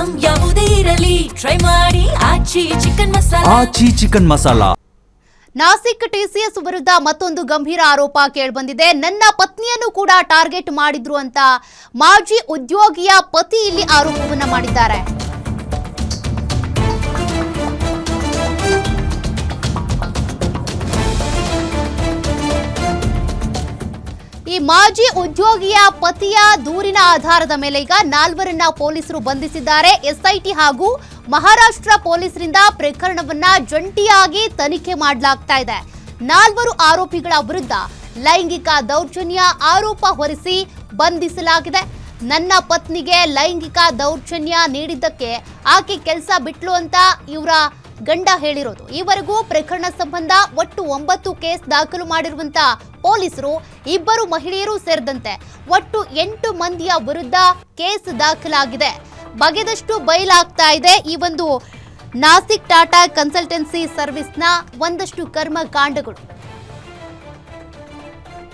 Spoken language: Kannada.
ಐಟಂ ಯಾವುದೇ ಇರಲಿ ಟ್ರೈ ಮಾಡಿ ಆಚಿ ಚಿಕನ್ ಮಸಾಲಾ. ನಾಸಿಕ್ ಟಿಸಿಎಸ್ ವಿರುದ್ಧ ಮತ್ತೊಂದು ಗಂಭೀರ ಆರೋಪ ಕೇಳಿಬಂದಿದೆ. ನನ್ನ ಪತ್ನಿಯನ್ನು ಕೂಡ ಟಾರ್ಗೆಟ್ ಮಾಡಿದ್ರು ಅಂತ ಮಾಜಿ ಉದ್ಯೋಗಿಯ ಪತಿ ಇಲ್ಲಿ ಆರೋಪವನ್ನ ಮಾಡಿದ್ದಾರೆ. ಈ ಮಾಜಿ ಉದ್ಯೋಗಿಯ ಪತಿಯ ದೂರಿನ ಆಧಾರದ ಮೇಲೆ ಈಗ 4 ಪೊಲೀಸರು ಬಂಧಿಸಿದ್ದಾರೆ. ಎಸ್ಐಟಿ ಹಾಗೂ ಮಹಾರಾಷ್ಟ್ರ ಪೊಲೀಸರಿಂದ ಪ್ರಕರಣವನ್ನ ಜಂಟಿಯಾಗಿ ತನಿಖೆ ಮಾಡಲಾಗ್ತಾ ಇದೆ. 4 ಆರೋಪಿಗಳ ವಿರುದ್ಧ ಲೈಂಗಿಕ ದೌರ್ಜನ್ಯ ಆರೋಪ ಹೊರಿಸಿ ಬಂಧಿಸಲಾಗಿದೆ. ನನ್ನ ಪತ್ನಿಗೆ ಲೈಂಗಿಕ ದೌರ್ಜನ್ಯ ನೀಡಿದ್ದಕ್ಕೆ ಆಕೆ ಕೆಲಸ ಬಿಟ್ಲು ಅಂತ ಇವರ ಗಂಡ ಹೇಳಿರೋದು. ಈವರೆಗೂ ಪ್ರಕರಣ ಸಂಬಂಧ ಒಟ್ಟು 9 ಕೇಸ್ ದಾಖಲು ಮಾಡಿರುವಂತ ಪೊಲೀಸರು 2 ಮಹಿಳೆಯರು ಸೇರಿದಂತೆ ಒಟ್ಟು 8 ಮಂದಿಯ ವಿರುದ್ಧ ಕೇಸ್ ದಾಖಲಾಗಿದೆ. ಬಗೆದಷ್ಟು ಬಯಲಾಗ್ತಾ ಇದೆ ಈ ಒಂದು ನಾಸಿಕ್ ಟಾಟಾ ಕನ್ಸಲ್ಟೆನ್ಸಿ ಸರ್ವಿಸ್ನ ಒಂದಷ್ಟು ಕರ್ಮಕಾಂಡಗಳು.